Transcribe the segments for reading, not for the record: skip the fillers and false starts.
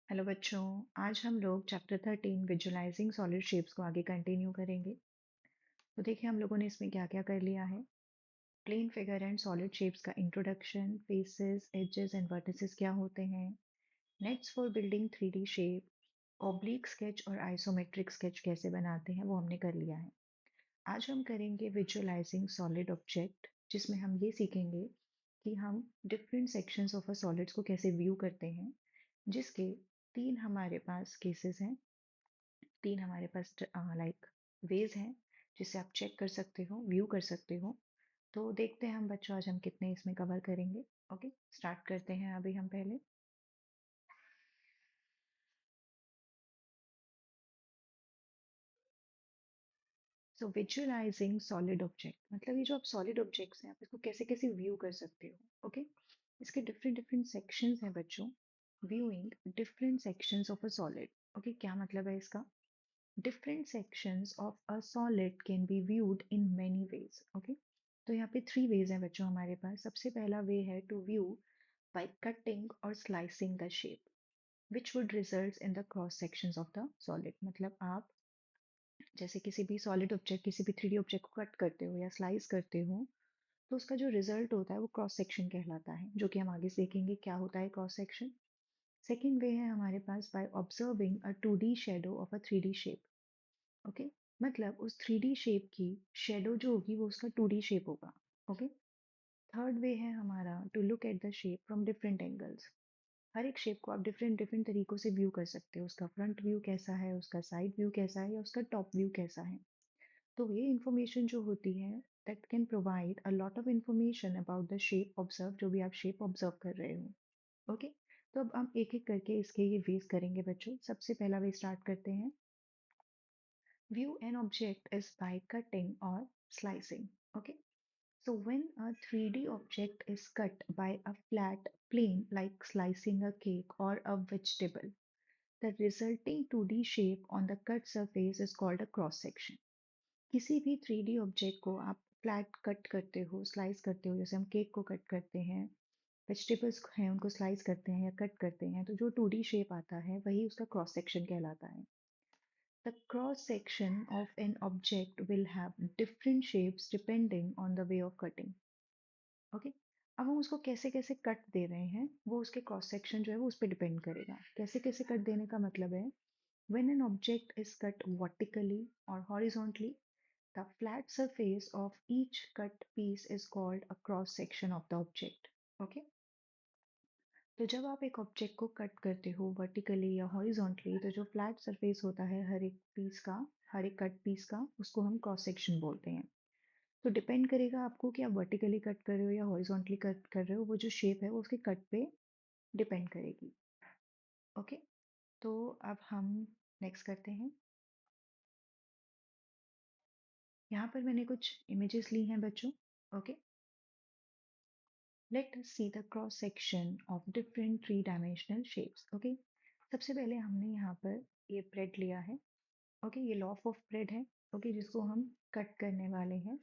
Hello बच्चों। आज हम लोग चैप्टर 13 विजुअलाइजिंग सॉलिड शेप्स को आगे कंटिन्यू करेंगे। तो देखिए हम लोगों ने इसमें क्या क्या कर लिया है। Plane figure and solid shapes का introduction, faces, edges and vertices क्या होते हैं, nets for building 3D shape, oblique sketch और आइसोमेट्रिक स्केच कैसे बनाते हैं वो हमने कर लिया है। आज हम करेंगे विजुअलाइजिंग सॉलिड ऑब्जेक्ट, जिसमें हम ये सीखेंगे कि हम different sections of a solids को कैसे व्यू करते हैं, जिसके तीन हमारे पास केसेस हैं। तीन हमारे पास लाइक वेज हैं जिससे आप चेक कर सकते हो, व्यू कर सकते हो। तो देखते हैं हम बच्चों आज हम कितने इसमें कवर करेंगे। ओके, स्टार्ट करते हैं अभी हम पहले। सो विजुअलाइजिंग सॉलिड ऑब्जेक्ट मतलब ये जो आप सॉलिड ऑब्जेक्ट्स हैं आप इसको कैसे कैसे व्यू कर सकते हो। ओके, इसके डिफरेंट डिफरेंट सेक्शंस हैं बच्चों। Viewing different sections of a solid. Okay, क्या मतलब है इसका? Different sections of a solid can be viewed in many ways. Okay, तो यहाँ पे थ्री वेज हैं बच्चों हमारे पास। सबसे पहला वे है to view by cutting or slicing the shape which would result in the cross sections of the solid। मतलब आप जैसे किसी भी सॉलिड ऑब्जेक्ट, किसी भी 3D ऑब्जेक्ट को कट करते हो या स्लाइस करते हो, तो उसका जो रिजल्ट होता है वो क्रॉस सेक्शन कहलाता है, जो कि हम आगे सीखेंगे क्या होता है क्रॉस सेक्शन। सेकेंड वे है हमारे पास by observing a 2D shadow of a 3D shape. Okay, मतलब उस 3D शेप की शेडो जो होगी वो उसका 2D शेप होगा। ओके, थर्ड वे है हमारा to look at the shape from different angles. हर एक शेप को आप डिफरेंट डिफरेंट तरीकों से व्यू कर सकते हो। उसका फ्रंट व्यू कैसा है, उसका साइड व्यू कैसा है, या उसका टॉप व्यू कैसा है। तो ये इंफॉर्मेशन जो होती है that can provide a lot of information about the shape observe, जो भी आप शेप ऑब्जर्व कर रहे हो। ओके, तो अब हम एक एक करके इसके ये वेज करेंगे बच्चों। सबसे पहला वे स्टार्ट करते हैं। View an object is by cutting or slicing. Okay, so when a 3D object is cut by a flat plane like slicing a cake or a vegetable, the resulting 2D shape on the cut surface is called a cross section. किसी भी 3D object को आप flat cut करते हो, slice करते हो, जैसे हम केक को कट करते हैं, वेजिटेबल्स हैं उनको स्लाइस करते हैं या कट करते हैं, तो जो 2D शेप आता है वही उसका क्रॉस सेक्शन कहलाता है। The cross section of an object will have different shapes depending on the way of cutting. Okay? अब हम उसको कैसे कैसे कट दे रहे हैं वो उसके क्रॉस सेक्शन जो है वो उस पर डिपेंड करेगा। कैसे कैसे कट देने का मतलब है, when an object is cut vertically or horizontally, the flat surface of each cut piece is called a cross section of the object. Okay? तो जब आप एक ऑब्जेक्ट को कट करते हो वर्टिकली या हॉरिजॉन्टली, तो जो फ्लैट सरफेस होता है हर एक पीस का, हर एक कट पीस का, उसको हम क्रॉस सेक्शन बोलते हैं। तो डिपेंड करेगा आपको कि आप वर्टिकली कट कर रहे हो या हॉरिजॉन्टली कट कर रहे हो, वो जो शेप है वो उसके कट पे डिपेंड करेगी। ओके, तो अब हम नेक्स्ट करते हैं। यहाँ पर मैंने कुछ इमेजेस ली हैं बच्चों। Okay, let us see the cross section of different three dimensional shapes. Okay, सबसे पहले हमने यहाँ पर ये ब्रेड लिया है। ओके, ये लॉफ ऑफ ब्रेड है। ओके, जिसको हम कट करने वाले हैं।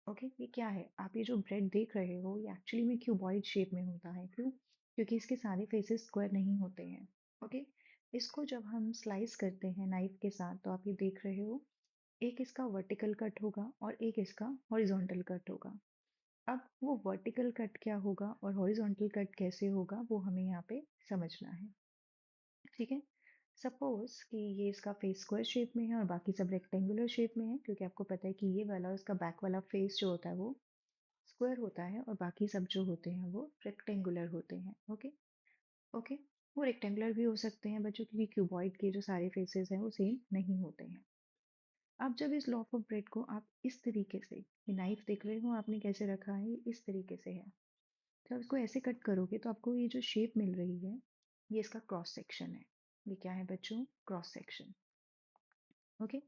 ओके, ये क्या है? आप ये जो ब्रेड देख रहे हो ये एक्चुअली में क्यूबॉइड शेप में होता है। क्यों? क्योंकि इसके सारे फेसेस स्क्वायर नहीं होते हैं। ओके, इसको जब हम स्लाइस करते हैं नाइफ के साथ तो आप ये देख रहे हो, एक इसका वर्टिकल कट होगा और एक इसका हॉरिजॉन्टल कट होगा। अब वो वर्टिकल कट क्या होगा और हॉरिजॉन्टल कट कैसे होगा वो हमें यहाँ पे समझना है। ठीक है, सपोज कि ये इसका फेस स्क्वायर शेप में है और बाकी सब रेक्टेंगुलर शेप में है, क्योंकि आपको पता है कि ये वाला और इसका बैक वाला फेस जो होता है वो स्क्वायर होता है और बाकी सब जो होते हैं वो रेक्टेंगुलर होते हैं। ओके, ओके, वो रेक्टेंगुलर भी हो सकते हैं बच्चों, क्योंकि क्यूबॉइड के जो सारे फेसेस हैं वो सेम नहीं होते हैं। अब जब इस लॉफ ऑफ ब्रेड को आप इस तरीके से, ये नाइफ देख रहे हो आपने कैसे रखा है, ये इस तरीके से है। जब इसको ऐसे कट करोगे तो आपको ये जो शेप मिल रही है ये इसका क्रॉस सेक्शन है। ये क्या है बच्चों? Cross section. ओके,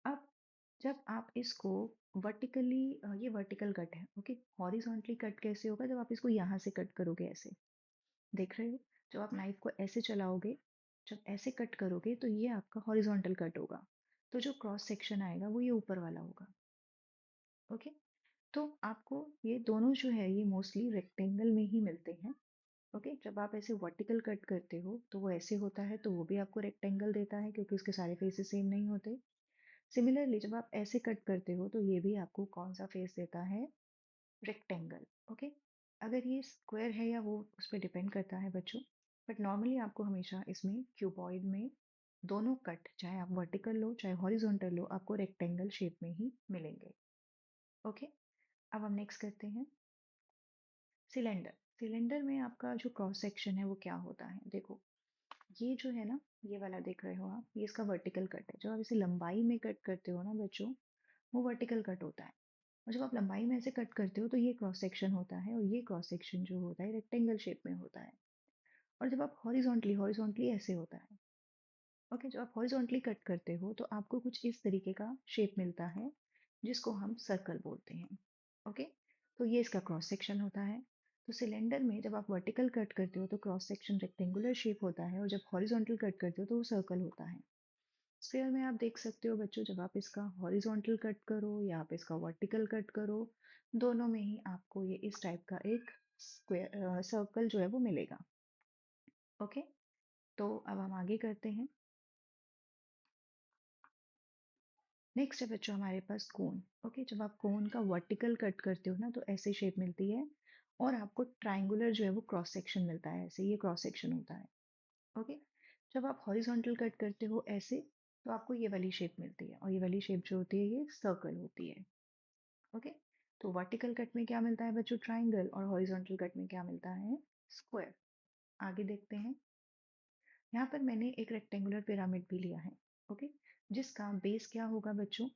अब जब आप इसको वर्टिकली, ये वर्टिकल कट है। ओके, हॉरिजॉन्टली कट कैसे होगा? जब आप इसको यहाँ से कट करोगे ऐसे, देख रहे हो, जब आप नाइफ को ऐसे चलाओगे, जब ऐसे कट करोगे तो ये आपका हॉरिजॉन्टल कट होगा। तो जो क्रॉस सेक्शन आएगा वो ये ऊपर वाला होगा। ओके, तो आपको ये दोनों जो है ये मोस्टली रेक्टेंगल में ही मिलते हैं। ओके, जब आप ऐसे वर्टिकल कट करते हो तो वो ऐसे होता है, तो वो भी आपको रेक्टेंगल देता है क्योंकि उसके सारे फेसेस सेम नहीं होते। सिमिलरली जब आप ऐसे कट करते हो तो ये भी आपको कौन सा फेस देता है? रेक्टेंगल। ओके, अगर ये स्क्वायर है या वो उस पर डिपेंड करता है बच्चों, बट नॉर्मली आपको हमेशा इसमें क्यूबॉइड में दोनों कट, चाहे आप वर्टिकल लो चाहे हॉरिजॉन्टल लो, आपको रेक्टेंगल शेप में ही मिलेंगे। ओके, अब हम नेक्स्ट करते हैं सिलेंडर। सिलेंडर में आपका जो क्रॉस सेक्शन है वो क्या होता है? देखो, ये जो है ना, ये वाला देख रहे हो आप, ये इसका वर्टिकल कट है। जब आप इसे लंबाई में कट करते हो ना बच्चों, वो वर्टिकल कट होता है। और जब आप लंबाई में ऐसे कट करते हो तो ये क्रॉस सेक्शन होता है, और ये क्रॉस सेक्शन जो होता है रेक्टेंगल शेप में होता है। और जब आप हॉरिजॉन्टली हॉरिजॉन्टली ऐसे होता है। ओके, जब आप हॉरिजॉन्टली कट करते हो तो आपको कुछ इस तरीके का शेप मिलता है, जिसको हम सर्कल बोलते हैं। ओके, तो ये इसका क्रॉस सेक्शन होता है। तो सिलेंडर में जब आप वर्टिकल कट करते हो तो क्रॉस सेक्शन रेक्टेंगुलर शेप होता है, और जब हॉरिजॉन्टल कट करते हो तो वो सर्कल होता है। स्फीयर में आप देख सकते हो बच्चों, जब आप इसका हॉरिजॉन्टल कट करो या आप इसका वर्टिकल कट करो, दोनों में ही आपको ये इस टाइप का एक स्क्वायर सर्कल जो है वो मिलेगा। ओके, तो अब हम आगे करते हैं। नेक्स्ट है बच्चों हमारे पास कोन। ओके, जब आप कोन का वर्टिकल कट करते हो ना तो ऐसे शेप मिलती है, और आपको ट्राइंगुलर जो है वो क्रॉस सेक्शन मिलता है, ऐसे ये क्रॉस सेक्शन होता है। ओके, जब आप हॉरिजॉन्टल कट करते हो ऐसे, तो आपको ये वाली शेप मिलती है, और ये वाली शेप जो होती है ये सर्कल होती है। ओके, तो वर्टिकल कट में क्या मिलता है बच्चों? ट्राइंगल। और हॉरिजॉन्टल कट में क्या मिलता है? स्क्वायर। आगे देखते हैं। यहाँ पर मैंने एक रेक्टेंगुलर पिरामिड भी लिया है। ओके, जिसका बेस क्या होगा बच्चों?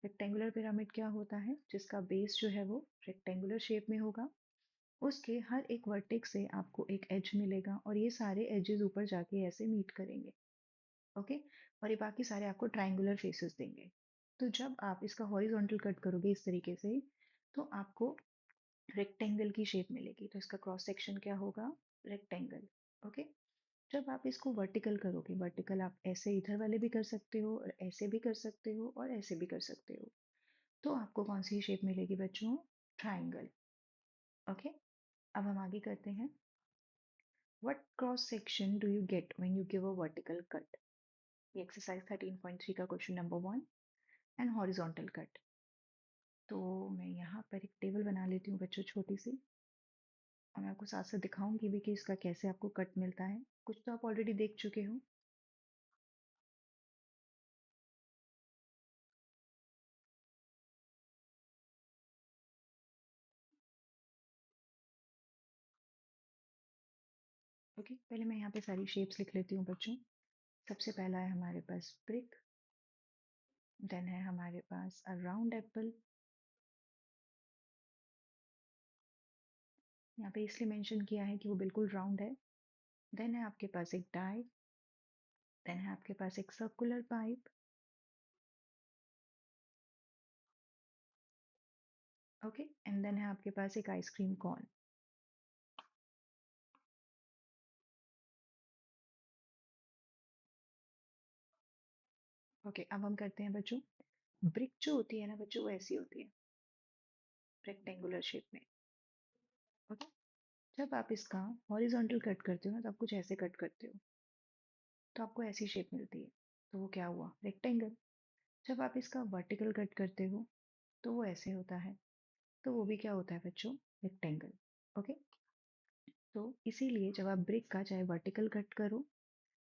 रेक्टेंगुलर पिरामिड क्या होता है? जिसका बेस जो है वो रेक्टेंगुलर शेप में होगा। उसके हर एक वर्टेक्स से आपको एक एज मिलेगा, और ये सारे एजेस ऊपर जाके ऐसे मीट करेंगे। ओके, और ये बाकी सारे आपको ट्राइंगुलर फेसेस देंगे। तो जब आप इसका हॉरिजॉन्टल कट करोगे इस तरीके से, तो आपको रेक्टेंगल की शेप मिलेगी। तो इसका क्रॉस सेक्शन क्या होगा? रेक्टेंगल। ओके, जब आप इसको वर्टिकल करोगे, वर्टिकल आप ऐसे इधर वाले भी कर सकते हो, और ऐसे भी कर सकते हो, और ऐसे भी कर सकते हो, तो आपको कौन सी शेप मिलेगी बच्चों? ट्राइंगल। ओके, अब हम आगे करते हैं। What cross section do you get when you give a vertical cut? ये एक्सरसाइज 13.3 का question number 1, and horizontal cut. तो मैं यहाँ पर एक टेबल बना लेती हूँ बच्चों, छोटी सी, और मैं आपको साथ साथ दिखाऊंगी भी कि इसका कैसे आपको कट मिलता है। कुछ तो आप ऑलरेडी देख चुके हो। ओके, पहले मैं यहाँ पे सारी शेप्स लिख लेती हूँ बच्चों। सबसे पहला है हमारे पास ब्रिक, देन है हमारे पास अ राउंड एप्पल। यहाँ पे इसलिए मेंशन किया है कि वो बिल्कुल राउंड है। देन है आपके पास एक डाई, देन है आपके पास एक circular pipe. Okay, and then है आपके पास एक आइसक्रीम कॉन। ओके, अब हम करते हैं बच्चों। ब्रिक जो होती है ना बच्चों, वो ऐसी होती है, रेक्टेंगुलर शेप में। ओके, जब आप इसका हॉरिजॉन्टल कट करते हो ना, तो आप कुछ ऐसे कट करते हो, तो आपको ऐसी शेप मिलती है। तो वो क्या हुआ? रेक्टेंगल। जब आप इसका वर्टिकल कट करते हो तो वो ऐसे होता है, तो वो भी क्या होता है बच्चों? रेक्टेंगल। ओके, तो इसीलिए जब आप ब्रिक का चाहे वर्टिकल कट करो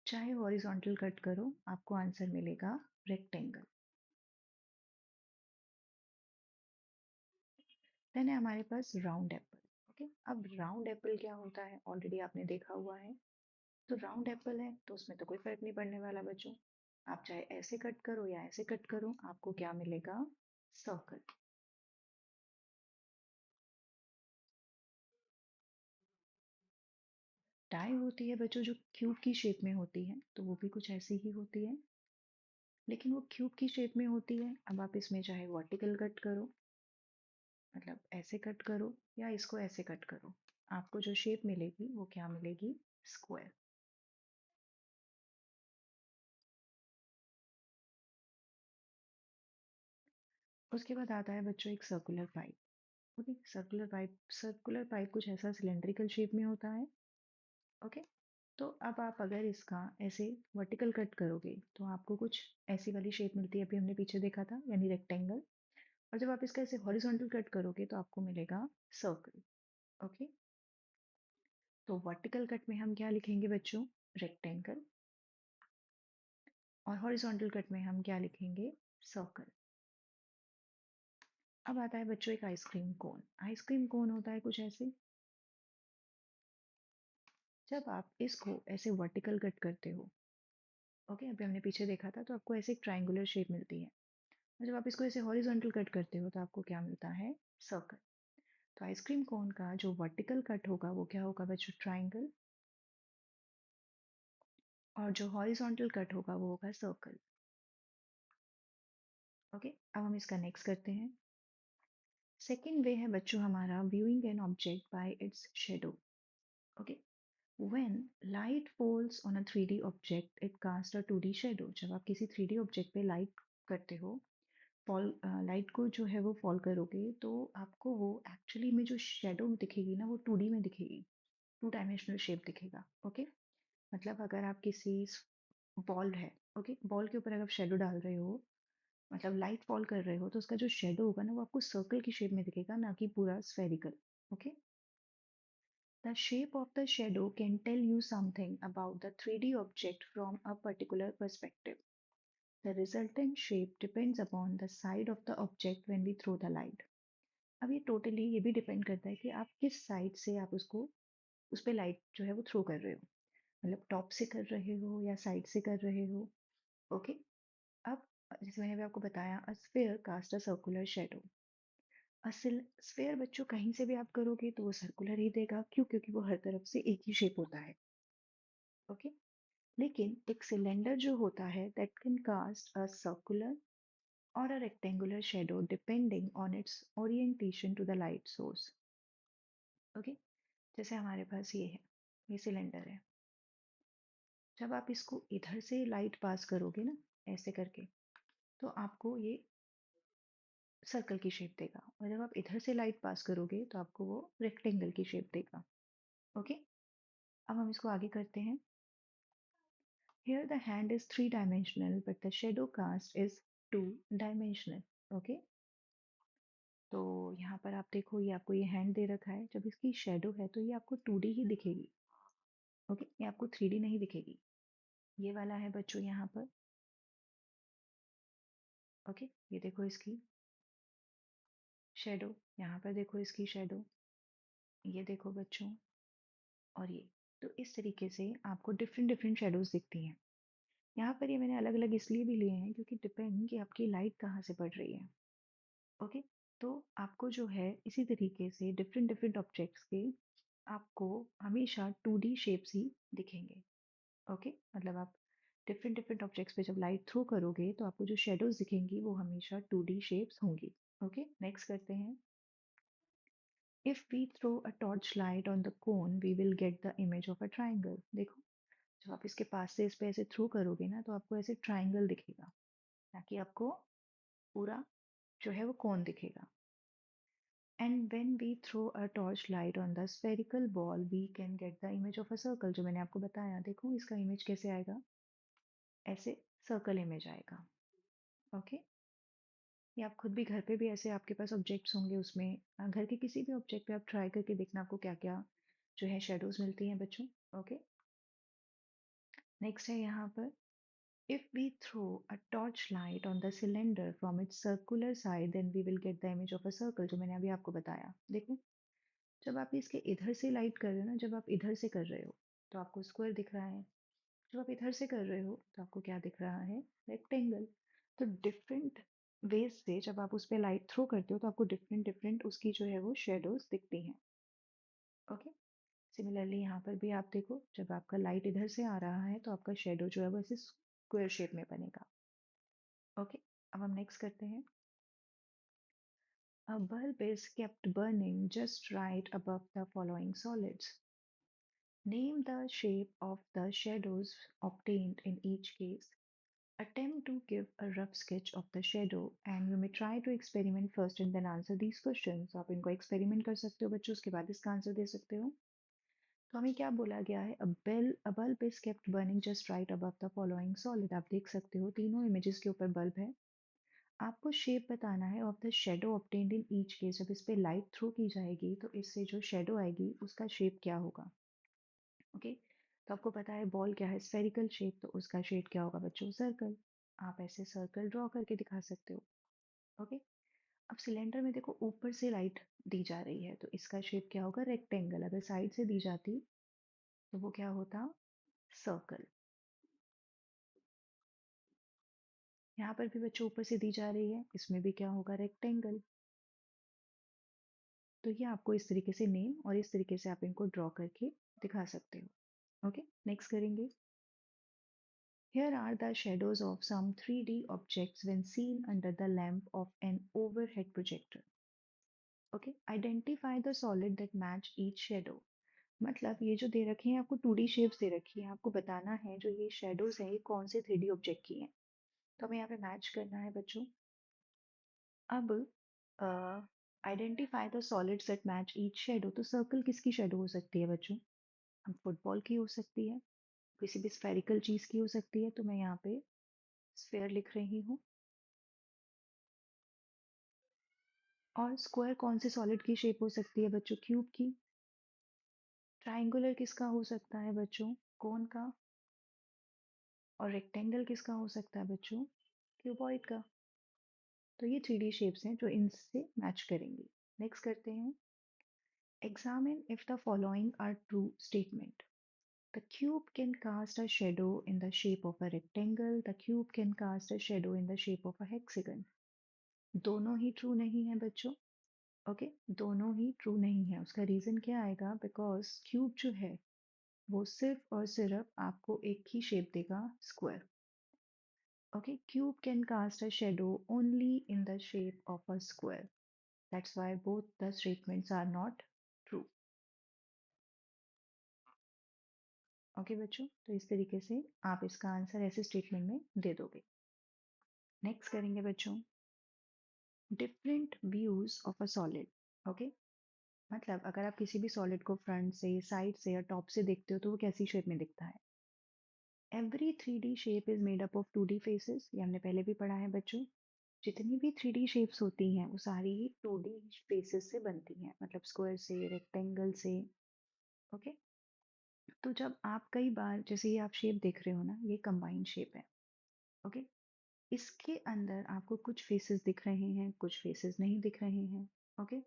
चाहे हॉरिजॉन्टल कट करो, आपको आंसर मिलेगा रेक्टेंगल। देन है हमारे पास राउंड एप्पल। ओके, अब राउंड एप्पल क्या होता है ऑलरेडी आपने देखा हुआ है। तो राउंड एप्पल है तो उसमें तो कोई फर्क नहीं पड़ने वाला बच्चों। आप चाहे ऐसे कट करो या ऐसे कट करो, आपको क्या मिलेगा? सर्कल। टाई होती है बच्चों जो क्यूब की शेप में होती है, तो वो भी कुछ ऐसी ही होती है, लेकिन वो क्यूब की शेप में होती है। अब आप इसमें चाहे वर्टिकल कट करो, मतलब ऐसे कट करो, या इसको ऐसे कट करो, आपको जो शेप मिलेगी वो क्या मिलेगी? स्क्वायर। उसके बाद आता है बच्चों एक circular pipe. Okay, circular pipe कुछ ऐसा सिलेंड्रिकल शेप में होता है, ओके। तो अब आप अगर इसका ऐसे वर्टिकल कट करोगे तो आपको कुछ ऐसी वाली शेप मिलती है, अभी हमने पीछे देखा था, यानी रेक्टेंगल। और जब आप इसका ऐसे हॉरिजॉन्टल कट करोगे तो आपको मिलेगा सर्कल। ओके। तो वर्टिकल कट में हम क्या लिखेंगे बच्चों? रेक्टेंगल। और हॉरिजॉन्टल कट में हम क्या लिखेंगे? सर्कल। अब आता है बच्चों एक आइसक्रीम कोन। आइसक्रीम कोन होता है कुछ ऐसे। जब आप इसको ऐसे वर्टिकल कट करते हो, ओके, अभी हमने पीछे देखा था, तो आपको ऐसे एक ट्रायंगुलर शेप मिलती है। और जब आप इसको ऐसे हॉरिजॉन्टल कट करते हो तो आपको क्या मिलता है? सर्कल। तो आइसक्रीम कोन का जो वर्टिकल कट होगा वो क्या होगा बच्चों? ट्रायंगल। और जो हॉरिजॉन्टल कट होगा वो होगा सर्कल। ओके। अब हम इसका नेक्स्ट करते हैं। सेकेंड वे है बच्चों हमारा viewing an object by its shadow. Okay. When light falls on a 3D object, it casts a 2D shadow. जब आप किसी 3D ऑब्जेक्ट पे लाइट करते हो, फॉल लाइट को जो है वो फॉल करोगे, तो आपको वो एक्चुअली में जो शेडो दिखेगी ना, वो 2D में दिखेगी। 2 डायमेंशनल शेप दिखेगा। ओके। मतलब अगर आप किसी बॉल है, ओके, बॉल के ऊपर अगर आप शेडो डाल रहे हो, मतलब लाइट फॉल कर रहे हो, तो उसका जो शेडो होगा ना वो आपको सर्कल की शेप में दिखेगा, ना कि पूरा spherical. Okay. The shape of the shadow can tell you something about the 3D object from a particular perspective. The resultant shape depends upon the side of the object when we throw the light. अब ये totally ये भी depend करता है कि आप किस side से आप उसको उस पे लाइट जो है वो थ्रो कर रहे हो, मतलब टॉप से कर रहे हो या साइड से कर रहे हो। ओके। अब जैसे मैंने अभी आपको बताया, a sphere cast a circular shadow. असल स्फीयर बच्चों कहीं से भी आप करोगे तो वो सर्कुलर ही देगा। क्यों? क्योंकि वो हर तरफ से एक ही शेप होता है। ओके। लेकिन एक सिलेंडर जो होता है that can cast a circular और a rectangular shadow depending on its orientation to the light source. Okay. जैसे हमारे पास ये है, ये सिलेंडर है। जब आप इसको इधर से लाइट पास करोगे ना, ऐसे करके, तो आपको ये सर्कल की शेप देगा। और जब आप इधर से लाइट पास करोगे तो आपको वो रेक्टेंगल की शेप देगा। ओके। अब हम इसको आगे करते हैं। Here the hand is 3 dimensional but the shadow cast is 2 dimensional. Okay. तो यहाँ पर आप देखो, ये आपको ये हैंड दे रखा है, जब इसकी शेडो है तो ये आपको 2D ही दिखेगी। ओके। ये आपको 3D नहीं दिखेगी। ये वाला है बच्चों यहाँ पर। ओके। ये देखो इसकी शेडो, यहाँ पर देखो इसकी शेडो, ये देखो बच्चों, और ये। तो इस तरीके से आपको डिफरेंट डिफरेंट शेडोज दिखती हैं। यहाँ पर ये मैंने अलग अलग इसलिए भी लिए हैं क्योंकि डिपेंड कि आपकी लाइट कहाँ से पड़ रही है। ओके। तो आपको जो है इसी तरीके से डिफरेंट डिफरेंट ऑब्जेक्ट्स के आपको हमेशा 2D शेप्स ही दिखेंगे। ओके। मतलब आप डिफरेंट डिफरेंट ऑब्जेक्ट्स पे जब लाइट थ्रो करोगे तो आपको जो शेडोज दिखेंगी वो हमेशा 2D शेप्स होंगी। ओके। नेक्स्ट करते हैं। If we throw a torch light on the cone we will get the image of a triangle. देखो, जब आप इसके पास से इस पे ऐसे थ्रो करोगे ना तो आपको ऐसे ट्राइंगल दिखेगा, ताकि आपको पूरा जो है वो कोन दिखेगा। And when we throw a torch light on the spherical ball, we can get the image of a circle, जो मैंने आपको बताया। देखो इसका इमेज कैसे आएगा, ऐसे सर्कल इमेज आएगा। ओके। ये आप खुद भी घर पे भी ऐसे आपके पास ऑब्जेक्ट्स होंगे, उसमें घर के किसी भी ऑब्जेक्ट पे आप ट्राई करके देखना आपको क्या क्या जो है शेडोज मिलती हैं बच्चों। ओके। नेक्स्ट है यहाँ पर, if we throw a torch light on the cylinder from its circular side then we will get the image of a circle, जो मैंने अभी आपको बताया। देखो, जब आप इसके इधर से लाइट कर रहे हो ना, जब आप इधर से कर रहे हो तो आपको स्क्वायर दिख रहा है। जब आप इधर से कर रहे हो तो आपको क्या दिख रहा है? रेक्टेंगल। तो डिफरेंट वेज से जब आप उस पर लाइट थ्रो करते हो तो आपको डिफरेंट डिफरेंट उसकी जो है वो शेडोज दिखती हैं। ओके। सिमिलरली यहाँ पर भी आप देखो, जब आपका लाइट इधर से आ रहा है तो आपका शेडो जो है वो ऐसे स्क्वायर शेप में बनेगा। ओके। अब हम नेक्स्ट करते हैं। A bulb is kept burning just right above the following solids. Name the shape of the shadows obtained in each case. Attempt to give a rough sketch of the shadow and you may try to experiment first and then answer these questions. आप इनको experiment कर सकते हो बच्चों, उसके बाद इसका answer दे सकते हो। तो हमें क्या बोला गया है, अ bulb is kept burning just right above the following solid. आप देख सकते हो तीनों इमेजेस के ऊपर बल्ब है। आपको शेप बताना है of the shadow obtained in each case. जब इस पे लाइट थ्रो की जाएगी तो इससे जो शेडो आएगी उसका शेप क्या होगा। ओके, तो आपको पता है बॉल क्या है, स्फेरिकल शेप, तो उसका शेप क्या होगा बच्चों, सर्कल। आप ऐसे सर्कल ड्रॉ करके दिखा सकते हो। ओके, अब सिलेंडर में देखो ऊपर से लाइट दी जा रही है तो इसका शेप क्या होगा, रेक्टेंगल। अगर साइड से दी जाती तो वो क्या होता, सर्कल। यहाँ पर भी बच्चों ऊपर से दी जा रही है, इसमें भी क्या होगा, रेक्टेंगल। तो ये आपको इस तरीके से नेम और इस तरीके से आप इनको ड्रॉ करके दिखा सकते हो। ओके, नेक्स्ट करेंगे। Here are the shadows of some 3D objects when seen under the lamp of an overhead projector. Okay, identify the solid that match each shadow. मतलब ये जो दे रखे हैं आपको 2D शेप्स दे रखी है, आपको बताना है जो ये शेडोज है ये कौन से 3D ऑब्जेक्ट की हैं। तो हमें यहाँ पे मैच करना है बच्चों। अब identify the solids that match each shadow. तो सर्कल किसकी शेडो हो सकती है बच्चों, हम फुटबॉल की हो सकती है, किसी भी स्फेरिकल चीज की हो सकती है। तो मैं यहाँ पे स्फेयर लिख रही हूँ। और स्क्वायर कौन से सॉलिड की शेप हो सकती है बच्चों, क्यूब की। ट्राइंगुलर किसका हो सकता है बच्चों, कोन का। और रेक्टेंगल किसका हो सकता है बच्चों, क्यूबॉइड का। तो ये 3D शेप्स हैं जो इनसे मैच करेंगी। नेक्स्ट करते हैं। Examine if the following are true statement. The cube can cast a shadow in the shape of a rectangle. The cube can cast a shadow in the shape of a hexagon. दोनों ही true नहीं है बच्चों। Okay, दोनों ही true नहीं है। उसका reason क्या आएगा, बिकॉज क्यूब जो है वो सिर्फ और सिर्फ आपको एक ही शेप देगा, square. Okay, cube can cast a shadow only in the shape of a square. That's why both the statements are not true. Okay बच्चों, तो इस तरीके से आप इसका आंसर ऐसे स्टेटमेंट में दे दोगे। नेक्स्ट करेंगे बच्चों, different views of a solid. Okay, मतलब अगर आप किसी भी सॉलिड को फ्रंट से, साइड से या टॉप से देखते हो तो वो कैसी शेप में दिखता है। Every 3D shape is made up of 2D faces. ये हमने पहले भी पढ़ा है बच्चों। जितनी भी 3D शेप्स होती हैं वो सारी ही 2D फेसेस से बनती हैं, मतलब स्क्वायर से, रेक्टेंगल से। ओके, तो जब आप कई बार जैसे ये आप शेप देख रहे हो ना, ये कंबाइंड शेप है। ओके, इसके अंदर आपको कुछ फेसेस दिख रहे हैं, कुछ फेसेस नहीं दिख रहे हैं। ओके,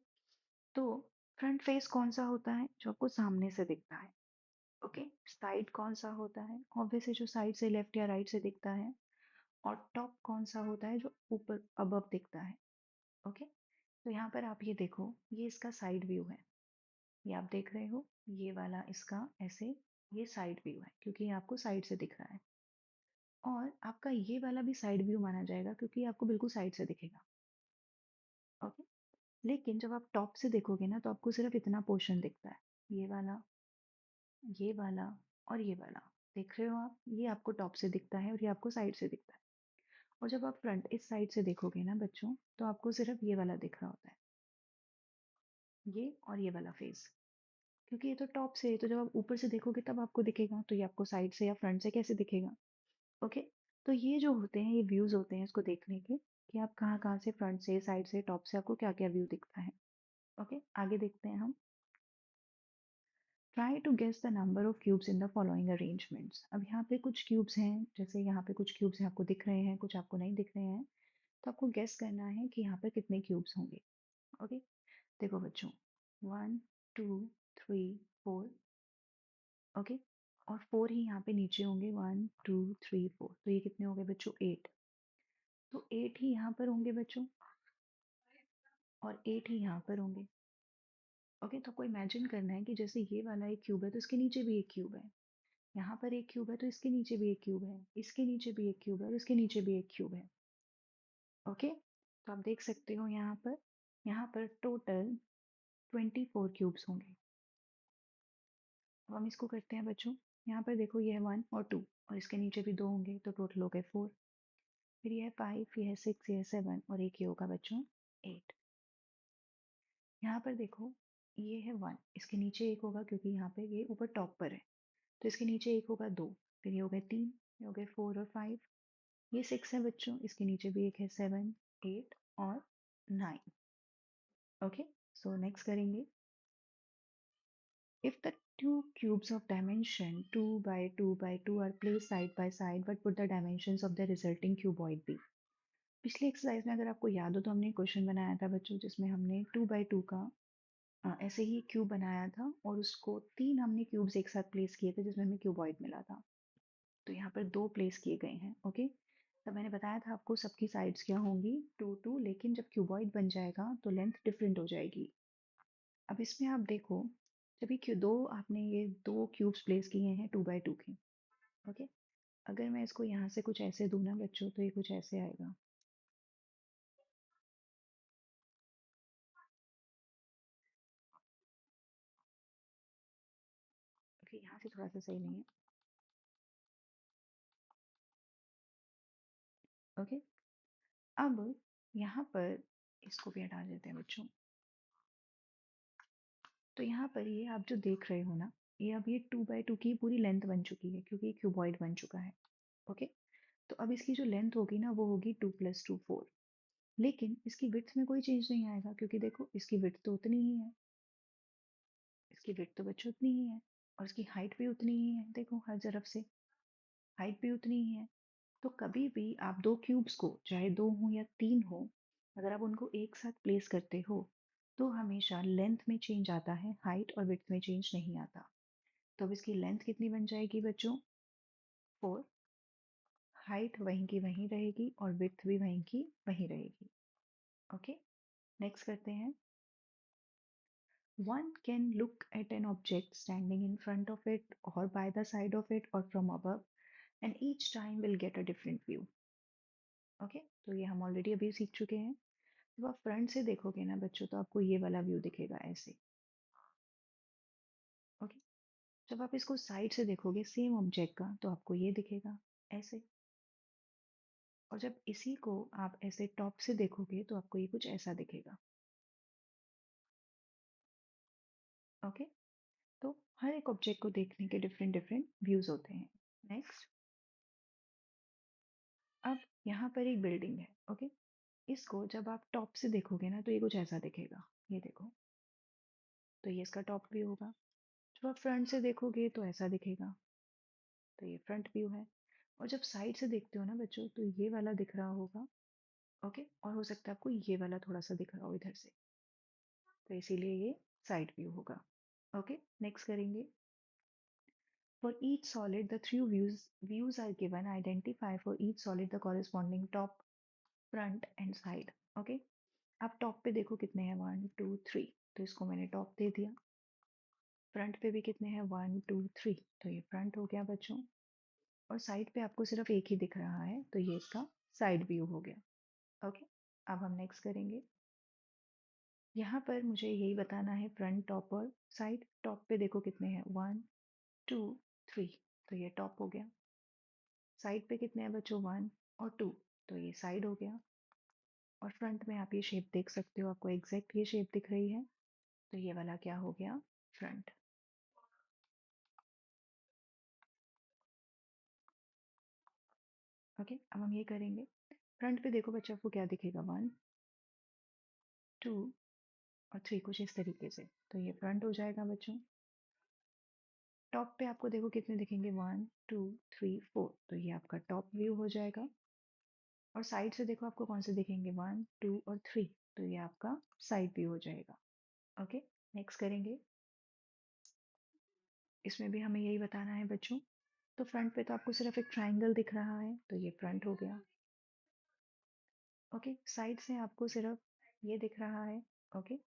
तो फ्रंट फेस कौन सा होता है, जो आपको सामने से दिखता है। ओके, साइड कौन सा होता है, ऑब्वियसली जो साइड से लेफ्ट या राइट से दिखता है। और टॉप कौन सा होता है, जो ऊपर अबव दिखता है। ओके, तो यहाँ पर आप ये देखो, ये इसका साइड व्यू है। ये आप देख रहे हो, ये वाला इसका ऐसे, ये साइड व्यू है क्योंकि ये आपको साइड से दिख रहा है। और आपका ये वाला भी साइड व्यू माना जाएगा क्योंकि ये आपको बिल्कुल साइड से दिखेगा। ओके, लेकिन जब आप टॉप से देखोगे ना तो आपको सिर्फ इतना पोर्शन दिखता है, ये वाला और ये वाला। देख रहे हो आप, ये आपको टॉप से दिखता है और ये आपको साइड से दिखता है। और जब आप फ्रंट इस साइड से देखोगे ना बच्चों, तो आपको सिर्फ ये वाला दिख रहा होता है, ये और ये वाला फेस। क्योंकि ये तो टॉप से है, तो जब आप ऊपर से देखोगे तब आपको दिखेगा, तो ये आपको साइड से या फ्रंट से कैसे दिखेगा। ओके, तो ये जो होते हैं ये व्यूज होते हैं इसको देखने के, कि आप कहाँ कहाँ से, फ्रंट से, साइड से, टॉप से आपको क्या क्या व्यू दिखता है। ओके, आगे देखते हैं हम। Try to guess the number of cubes in the following arrangements. अब यहाँ पे कुछ क्यूब्स हैं, जैसे यहाँ पे कुछ क्यूब्स हैं आपको दिख रहे हैं, कुछ आपको नहीं दिख रहे हैं। तो आपको गेस करना है कि यहाँ पे कितने क्यूब्स होंगे। ओके, देखो बच्चों, 1 2 3 4। ओके, और 4 ही यहाँ पे नीचे होंगे, 1 2 3 4। तो ये कितने हो गए बच्चों, 8। तो 8 ही यहाँ पर होंगे बच्चों, और 8 ही यहाँ पर होंगे। ओके, तो आपको इमेजिन करना है कि जैसे ये वाला एक क्यूब है तो इसके नीचे भी एक क्यूब है, यहाँ पर एक क्यूब है तो इसके नीचे भी एक क्यूब है, इसके नीचे भी एक क्यूब है और इसके नीचे भी एक क्यूब है। ओके, तो आप देख सकते हो यहाँ पर टोटल 24 क्यूब्स होंगे। अब हम इसको करते हैं बच्चों। यहाँ पर देखो, ये है 1 और 2, और इसके नीचे भी 2 होंगे, तो टोटल हो गए 4। फिर ये है 5, ये है 6, ये है 7, और एक ये होगा बच्चों 8। यहाँ पर देखो, ये है 1, इसके नीचे एक होगा क्योंकि यहाँ पे ये ऊपर टॉप पर है, तो इसके नीचे एक होगा 2, फिर ये हो गए 3, ये हो गए 4 और 5, ये 6 है बच्चों, इसके नीचे भी एक है 7, 8 और 9। ओके, सो नेक्स्ट करेंगे। If the two cubes of dimension 2 by 2 by 2 are placed side by side, what would the dimensions of the resulting cuboid be? पिछली एक्सरसाइज में अगर आपको याद हो तो हमने क्वेश्चन बनाया था बच्चों, जिसमें हमने 2 by 2 का ऐसे ही क्यूब बनाया था और उसको 3 हमने क्यूब्स एक साथ प्लेस किए थे जिसमें हमें क्यूबॉइड मिला था। तो यहाँ पर 2 प्लेस किए गए हैं। ओके, तब मैंने बताया था आपको सबकी साइड्स क्या होंगी 2 2, लेकिन जब क्यूबॉइड बन जाएगा तो लेंथ डिफरेंट हो जाएगी। अब इसमें आप देखो, जब ये दो आपने ये दो क्यूब्स प्लेस किए हैं 2 by 2 के। ओके, अगर मैं इसको यहाँ से कुछ ऐसे दूं ना बच्चों, तो ये कुछ ऐसे आएगा। ओके, यहाँ से थोड़ा सा सही नहीं है। ओके, अब यहाँ पर इसको भी हटा देते हैं बच्चों। तो यहाँ पर ये आप जो देख रहे हो ना, ये अब ये 2 by 2 की पूरी लेंथ बन चुकी है क्योंकि ये क्यूबॉइड बन चुका है। ओके, तो अब इसकी जो लेंथ होगी ना वो होगी 2 + 2 4, लेकिन इसकी विड्थ में कोई चेंज नहीं आएगा क्योंकि देखो इसकी विड्थ तो उतनी ही है, इसकी विड्थ तो बच्चों उतनी ही है, और इसकी हाइट भी उतनी ही है। देखो हर तरफ से हाइट भी उतनी ही है। तो कभी भी आप दो क्यूब्स को, चाहे दो हो या तीन हो, अगर आप उनको एक साथ प्लेस करते हो तो हमेशा लेंथ में चेंज आता है, हाइट और विड्थ में चेंज नहीं आता। तो अब इसकी लेंथ कितनी बन जाएगी बच्चों? 4। हाइट वहीं की वहीं रहेगी और विड्थ भी वहीं की वहीं रहेगी। ओके, नेक्स्ट करते हैं। One can look at an object standing in front of it or by the side of it or from above, and each time will get a different view. Okay, तो ये हम already अभी सीख चुके हैं। जब आप फ्रंट से देखोगे ना बच्चों, तो आपको ये वाला व्यू दिखेगा ऐसे। ओके, जब आप इसको साइड से देखोगे सेम ऑब्जेक्ट का, तो आपको ये दिखेगा ऐसे। और जब इसी को आप ऐसे टॉप से देखोगे तो आपको ये कुछ ऐसा दिखेगा। ओके, तो हर एक ऑब्जेक्ट को देखने के डिफरेंट डिफरेंट व्यूज होते हैं। नेक्स्ट, अब यहाँ पर एक बिल्डिंग है। ओके, इसको जब आप टॉप से देखोगे ना तो ये कुछ ऐसा दिखेगा। ये देखो, तो ये इसका टॉप व्यू होगा। जब आप फ्रंट से देखोगे तो ऐसा दिखेगा, तो ये फ्रंट व्यू है। और जब साइड से देखते हो ना बच्चों, तो ये वाला दिख रहा होगा। ओके, और हो सकता है आपको ये वाला थोड़ा सा दिख रहा हो इधर से, तो इसीलिए ये साइड व्यू होगा। ओके, नेक्स्ट करेंगे। For each solid, the three views are given. Identify for each solid the corresponding top, front and side. Okay, आप टॉप पे देखो कितने हैं 1 2 3, तो इसको मैंने टॉप दे दिया। फ्रंट पे भी कितने हैं 1 2 3, तो ये फ्रंट हो गया बच्चों। और साइड पे आपको सिर्फ एक ही दिख रहा है, तो ये इसका साइड व्यू हो गया। ओके, अब हम नेक्स्ट करेंगे। यहाँ पर मुझे यही बताना है फ्रंट, टॉप और साइड। टॉप पे देखो कितने हैं 1 2 3, तो ये टॉप हो गया। साइड पे कितने हैं बच्चों 1 और 2, तो ये साइड हो गया। और फ्रंट में आप ये शेप देख सकते हो, आपको एग्जैक्ट ये शेप दिख रही है, तो ये वाला क्या हो गया? फ्रंट। ओके, अब हम ये करेंगे। फ्रंट पे देखो बच्चों, आपको क्या दिखेगा 1 2 और 3, कुछ इस तरीके से, तो ये फ्रंट हो जाएगा बच्चों। टॉप पे आपको देखो कितने दिखेंगे 1 2 3 4, तो ये आपका टॉप व्यू हो जाएगा। और साइड से देखो आपको कौन से दिखेंगे 1 2 और 3, तो ये आपका साइड व्यू हो जाएगा। ओके, नेक्स्ट करेंगे। इसमें भी हमें यही बताना है बच्चों। तो फ्रंट पे तो आपको सिर्फ एक ट्राइंगल दिख रहा है, तो ये फ्रंट हो गया। ओके, साइड से आपको सिर्फ ये दिख रहा है। ओके,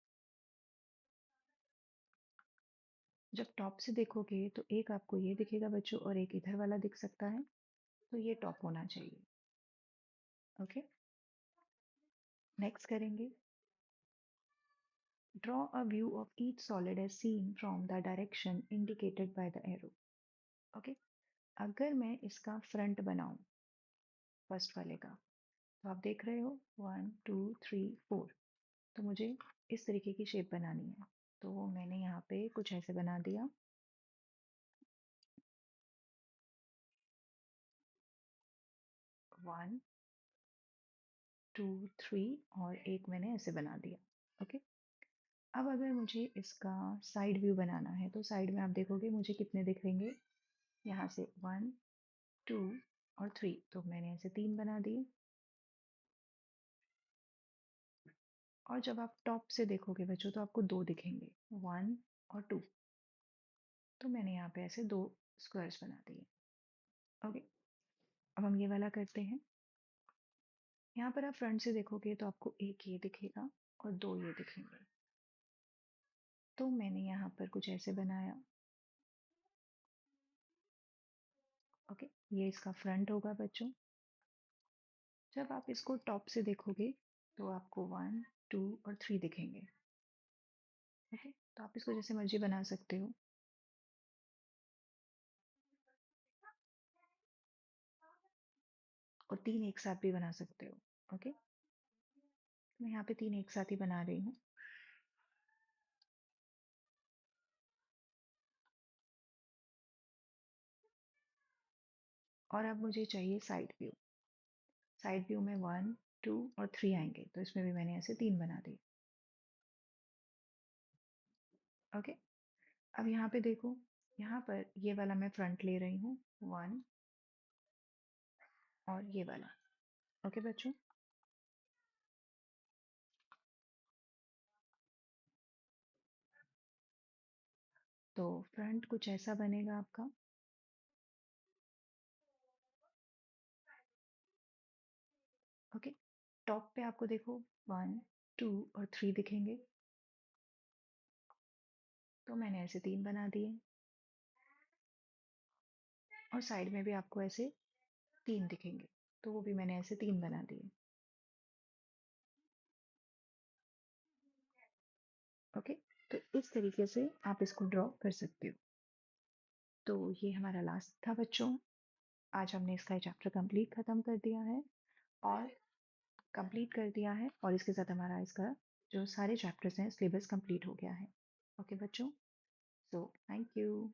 जब टॉप से देखोगे तो एक आपको ये दिखेगा बच्चों और एक इधर वाला दिख सकता है, तो ये टॉप होना चाहिए। ओके, नेक्स्ट करेंगे। Draw a view of each solid as seen from the direction indicated by the arrow. Okay, अगर मैं इसका फ्रंट बनाऊं फर्स्ट वाले का, तो आप देख रहे हो 1 2 3 4, तो मुझे इस तरीके की शेप बनानी है। तो मैंने यहाँ पे कुछ ऐसे बना दिया। 1 2 3 और एक मैंने ऐसे बना दिया। ओके, अब अगर मुझे इसका साइड व्यू बनाना है तो साइड में आप देखोगे मुझे कितने दिखेंगे, यहाँ से 1 2 और 3, तो मैंने ऐसे 3 बना दिए। और जब आप टॉप से देखोगे बच्चों तो आपको 2 दिखेंगे, 1 और 2, तो मैंने यहाँ पे ऐसे 2 स्क्वायर्स बना दिए। ओके, अब हम ये वाला करते हैं। यहाँ पर आप फ्रंट से देखोगे तो आपको एक ये दिखेगा और 2 ये दिखेंगे। तो मैंने यहाँ पर कुछ ऐसे बनाया। ओके, ये इसका फ्रंट होगा बच्चों। जब आप इसको टॉप से देखोगे तो आपको 1 2 और 3 दिखेंगे। ओके, तो आप इसको जैसे मर्जी बना सकते हो। और 3 एक साथ भी बना सकते हो। ओके, मैं यहाँ पे 3 एक साथ ही बना रही हूँ। और अब मुझे चाहिए साइड व्यू। साइड व्यू में 1 2 और 3 आएंगे, तो इसमें भी मैंने ऐसे 3 बना दिए। ओके, अब यहाँ पे देखो, यहाँ पर ये वाला मैं फ्रंट ले रही हूँ, 1 और ये वाला। ओके बच्चों, तो फ्रंट कुछ ऐसा बनेगा आपका। ओके, टॉप पे आपको देखो 1 2 और 3 दिखेंगे, तो मैंने ऐसे 3 बना दिए। और साइड में भी आपको ऐसे 3 दिखेंगे, तो वो भी मैंने ऐसे 3 बना दिए। ओके, तो इस तरीके से आप इसको ड्रॉ कर सकते हो। तो ये हमारा लास्ट था बच्चों। आज हमने इसका चैप्टर कंप्लीट खत्म कर दिया है, और कंप्लीट कर दिया है, और इसके साथ हमारा इसका जो सारे चैप्टर्स हैं सिलेबस कंप्लीट हो गया है। ओके बच्चों, सो थैंक यू।